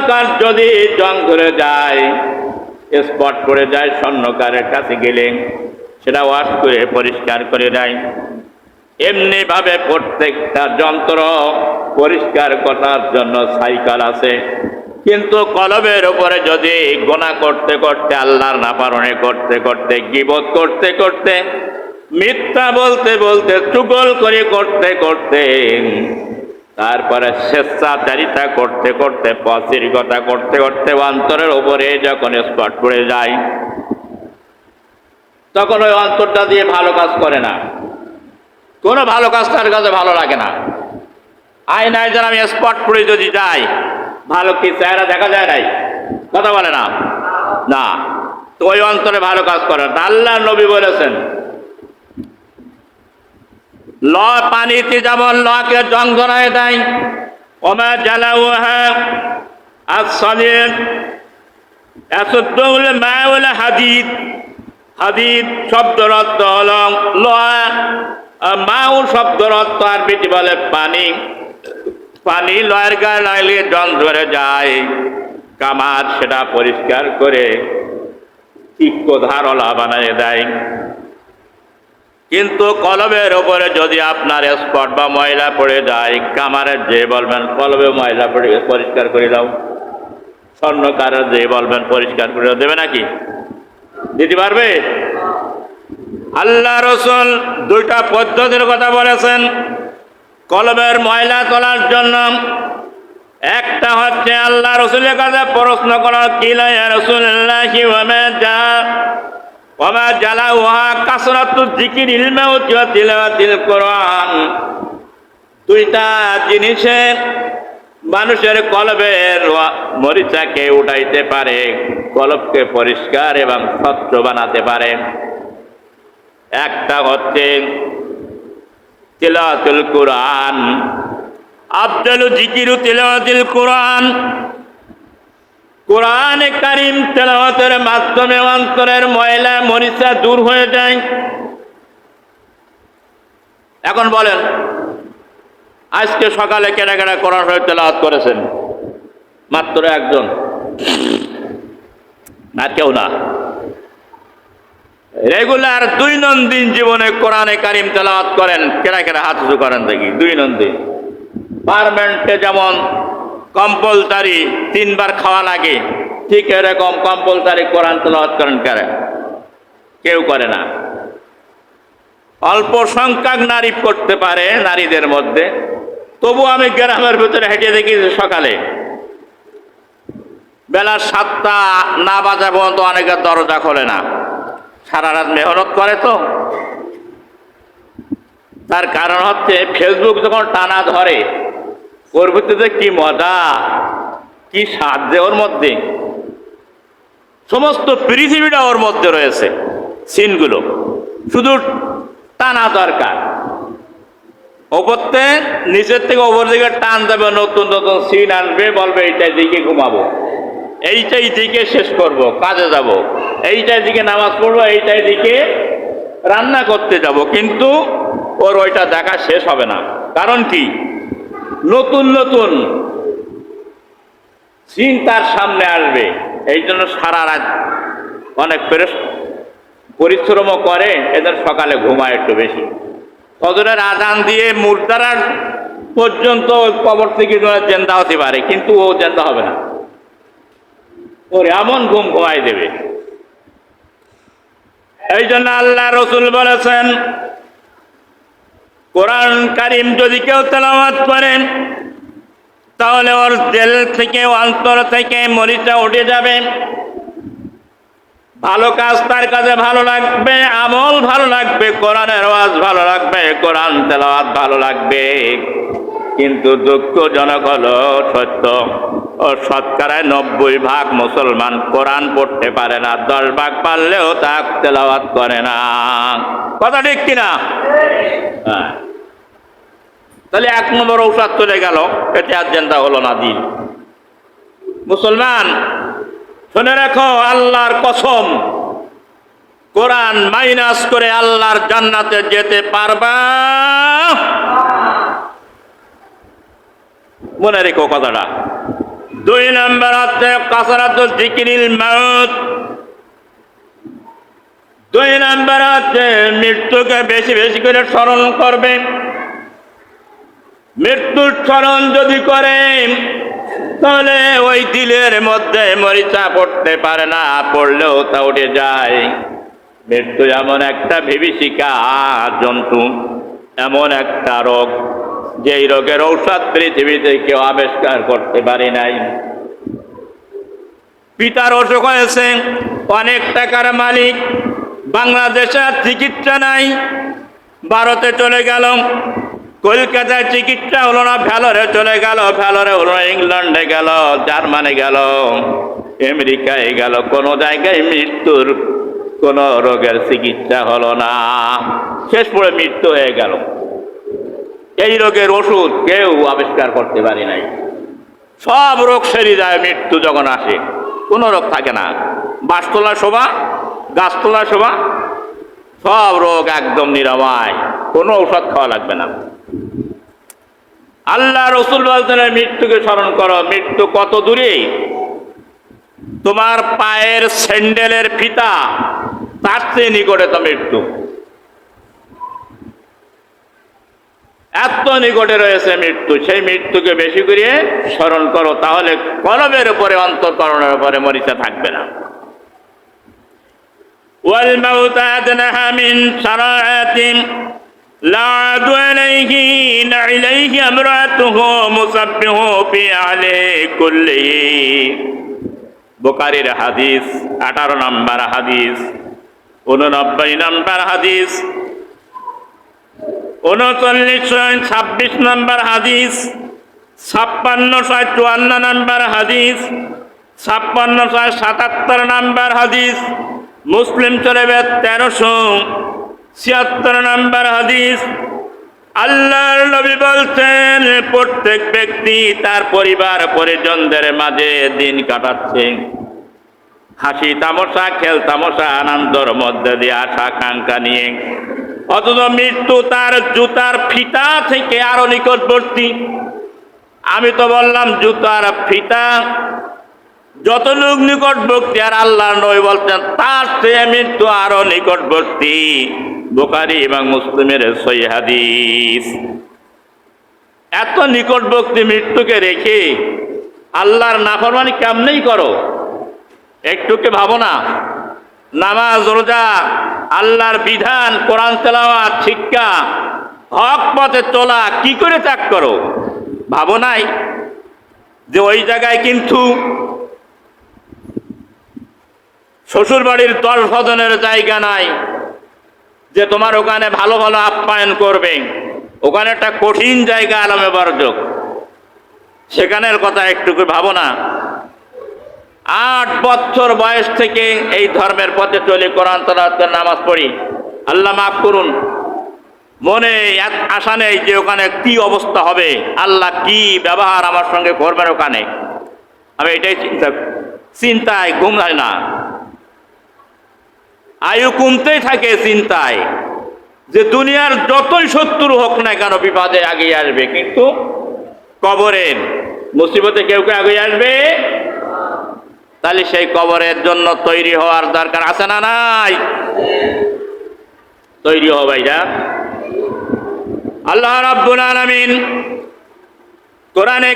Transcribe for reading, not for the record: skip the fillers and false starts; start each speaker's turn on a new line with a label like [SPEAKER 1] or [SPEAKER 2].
[SPEAKER 1] কাঠ যদি জং ধরে যায়, স্পট করে যায়, স্বর্ণকারের কাছে গেলে সেটা ওয়াশ করে পরিষ্কার করে দেয়। এমনি ভাবে প্রত্যেকটা যন্ত্র পরিষ্কার করার জন্য সাইকেল আছে, কিন্তু কলবের উপরে যদি গুনাহ করতে করতে, আল্লাহর নাফরমানি করতে করতে, গীবত করতে করতে, মিথ্যা বলতে বলতে, চুগলখড়ি করতে করতে, তারপরে স্বেচ্ছাচারিতা করতে করতে, পথিকতা করতে করতে অন্তরের উপরে যখন স্পট পড়ে যায়, তখন ওই অন্তরটা দিয়ে ভালো কাজ করে না, কোনো ভালো কাজ তার কাছে ভালো লাগে না। আয়নায় যেন আমি স্পট পড়ে যদি যাই, ভালো কি চেহারা দেখা যায় নাই, কথা বলে না, না, তো ওই অন্তরে ভালো কাজ করে না। আল্লাহ নবী বলেছেন, ল পানিতে যেমন লকে জং ধরায় দেয়, ওমা জালাউহা আস-সাদিদ আসুদ্দুল মাউল হাদিদ। হাদিদ শব্দের অর্থ হল লোহা, মাউ শব্দের অর্থ আরবিতে বলে পানি। পানি লয়ের গায়ে লাগলে জং ধরে যায়, কামার সেটা পরিষ্কার করে তিক্ত ধারলা বানিয়ে দেয়। কিন্তু কলবের উপরে যদি আপনার স্পট বা ময়লা পড়ে যায়, কামারের যে বলবেন কলবে ময়লা পড়ে পরিষ্কার করে দাও, স্বর্ণকারের যে বলবেন পরিষ্কার করে দেবে নাকি? দিতে পারবে? আল্লাহ রাসূল দুইটা পদ্ধতির কথা বলেছেন কলবের ময়লা তোলার জন্য। একটা হচ্ছে আল্লাহ রাসূলের কাছে প্রশ্ন করা, কিলা ইয়া রাসূলুল্লাহি ওয়া মা জালাউহা কাসরাতু যিকরিল মাউতি ওয়া তিলাওয়াতিল কোরআন। দুইটা জিনিসে মানুষের কলবের মরিচাকে উঠাইতে পারে, কলবকে পরিষ্কার এবং স্বচ্ছ বানাতে পারে। একটা হচ্ছে তিলাওয়াতুল কোরআন, আফদালু যিকিরু তিলাওয়াতুল কোরআন। কোরআন কারীম তেলাওয়াতের মাধ্যমে অন্তরের ময়লা মরিচা দূর হয়ে যায়। এখন বলেন, আজকে সকালে কেনা কেনা কোরআন শরীফ তেলাওয়াত করেছেন? মাত্র একজন, আর কেউ না। রেগুলার দৈনন্দিন জীবনে কোরআনে কারীম তেলাওয়াত করেন, কেনা কেনা হাত উঁচু করেন দেখি। দৈনন্দিন পার্মানেন্টে যেমন কম্পালসারি 3 বার খাওয়া লাগে, ঠিক এরকম কম্পালসারি কোরআন তেলাওয়াত করেন কারা? কেউ করে না। অল্প সংখ্যক নারী করতে পারে নারীদের মধ্যে, তবু আমি গ্রামের ভিতরে হেঁটে দেখি সকালে বেলা 7টা না বাজা পর্যন্ত অনেকের দরজা খোলে না। সারা রাত মেহনত করে, তো তার কারণ হচ্ছে ফেসবুক যখন টানা ধরে, ওর ভিতরে কি মজা, কি সাহায্য ওর মধ্যে, সমস্ত পৃথিবীটা ওর মধ্যে রয়েছে, সিনগুলো শুধু টানা দরকার। ওপরতে নিচের থেকে ওপর দিকে টান দেবে, নতুন নতুন সিন আসবে, বলবে এইটাই দিকে ঘুমাবো, এইটাই দিকে শেষ করব, কাজে যাব, এইটাই দিকে নামাজ পড়বো, এইটাই দিকে রান্না করতে যাব। কিন্তু ওর ওইটা দেখা শেষ হবে না। কারণ কি? নতুন নতুন সিন তার সামনে আসবে। এই জন্য সারা রাত অনেক পরিশ্রমও করে, এদের সকালে ঘুমায় একটু বেশি। ফজরের আজান দিয়ে মুর্দারার পর্যন্ত কবর থেকে জেন্দা হতে পারে, কিন্তু ও জেন্দা হবে না, ওর এমন ঘুম ঘুমাই দেবে। এই জন্য আল্লাহ রাসূল বলেছেন, কোরআন কারীম যদি কেউ তেলাওয়াত করেন, তাহলে ওর দিল থেকে, অন্তর থেকে মরিচা উঠে যাবে। ভালো কাজ তার কাছে ভালো লাগবে, আমল ভালো লাগবে, কোরআনের ওয়াজ ভালো লাগবে, কোরআন তেলাওয়াত ভালো লাগবে। কিন্তু দুঃখজনক হলো সত্য, ও শতকরা 90% মুসলমান কোরআন পড়তে পারে না, 10 ভাগ পারলেও তা তেলাওয়াত করে না। কথা ঠিক কিনা? হ্যাঁ। তাহলে 1 নম্বর ঔষধ চলে গেল, এতে আর চিন্তা হলো না দিন। মুসলমান শুনে রাখো, আল্লাহর কসম, কোরআন মাইনাস করে আল্লাহর জান্নাতে যেতে পারবা? মনে রেখো কথাটা। দুই নম্বর হচ্ছে কাসরাতুল যিকরিল মাউত। দুই নম্বর হচ্ছে মৃত্যুকে বেশি বেশি করে স্মরণ করবে। মৃত্যুর স্মরণ যদি করে তাহলে ওই দিলের মধ্যে মরিচা পড়তে পারে না, পড়লেও তা উঠে যায়। মৃত্যু এমন একটা বিভীষিকা জন্তু, এমন একটা রোগ, যেই রোগের ঔষধ পৃথিবীতে কেউ আবিষ্কার করতে পারে নাই। পিতার অসুখ হয়েছে, অনেক টাকার মালিক, বাংলাদেশে আর চিকিৎসা নাই, ভারতে চলে গেল, কলকাতায় চিকিৎসা হলো না, ভ্যালোরে চলে গেল, ভ্যালোরে হলো না, ইংল্যান্ডে গেল, জার্মানি গেল, আমেরিকায় গেল, কোনো জায়গায় মৃত্যুর কোন রোগের চিকিৎসা হলো না, শেষ পড়ে মৃত্যু হয়ে গেল। এই রোগের ওষুধ কেউ আবিষ্কার করতে পারে নাই। সব রোগ সেরে যায় মৃত্যু যখন আসে, কোনো রোগ থাকে না। বাসতলা শোভা, গাছতলা শোভা, সব রোগ একদম নিরাময়, কোনো ঔষধ খাওয়া লাগবে না। আল্লাহ রসুল বলছেন মৃত্যুকে স্মরণ করো। মৃত্যু কত দূরে? তোমার পায়ের স্যান্ডেলের ফিতা, তার চেয়ে নিকটে তো মৃত্যু। এত নিকটে রয়েছে মৃত্যু। সেই মৃত্যুকে বেশি করে স্মরণ করো, তাহলে কলবের উপরে, অন্তঃকরণের উপরে মরিচা থাকবে না। ওয়াল মাউত আদনাহা মিন সারাআতিন লা আদু আলাইহি না ইলাইহি আমরাতুহু মুসাব্বিহু ফি আলাইহি কুল্লিহি। বুখারীর হাদিস, 18 নম্বর হাদিস, 89 নম্বর হাদিস, 3926 নম্বর হাদিস, 5654 নম্বর হাদিস, 5677 নম্বর হাদিস, মুসলিম শরীফের 1376 নম্বর হাদিস। আল্লাহর নবী বলছেন প্রত্যেক ব্যক্তি তার পরিবার পরিজনদের মাঝে দিন কাটাচ্ছে হাসি তামাশা, খেল তামাশা, আনন্দের মধ্যে দিয়ে আশা আকাঙ্ক্ষা নিয়ে, অথচ মৃত্যু তার জুতার ফিতা থেকে আরো নিকটবর্তী। আমি তো বললাম জুতার ফিতা যতটুক নিকটবর্তী, আর আল্লাহ নবী বলছেন তার চেয়ে মৃত্যু আরো নিকটবর্তী। বুখারী এবং মুসলিমের সহিহ হাদিস। এত নিকটবর্তী মৃত্যুকে রেখে আল্লাহর নাফরমানি কেমনেই করো? একটুকে ভাবো না? নামাজ, রোজা, আল্লাহর বিধান, কোরআন তেলাওয়াত, শিক্ষা, হক পথে চলা কি করে ত্যাগ করো? ভাবো নাই যে ওই জায়গায় কিন্তু শ্বশুর বাড়ির 10 ভজনের জায়গা নাই যে তোমার ওখানে ভালো ভালো আপ্যায়ন করবে। ওখানে একটা কঠিন জায়গা, আলমে বরজক, সেখানের কথা একটুকু ভাবো না? 8 বছর বয়স থেকে এই ধর্মের পথে চলে, কোরআন তেলাওয়াত, নামাজ পড়ি, আল্লাহ মাফ করুন, মনে আশা নেই যে ওখানে কি অবস্থা হবে, আল্লাহ কি ব্যবহার আমার সঙ্গে করবেন ওখানে। আমি এটাই চিন্তায় ঘুম হয় না, আয়ু কমতেই থাকে চিন্তায় যে দুনিয়ার যতই শত্রু হোক না কেন বিপদে আগে আসবে, কিন্তু কবরের মুসিবতে কেউ কেউ আগে আসবে। তাহলে সেই কবরের জন্য তৈরি হওয়ার দরকার আছে না নাই? তৈরি হও ভাইরা। আল্লাহ রাব্বুল আলামিন কোরআনে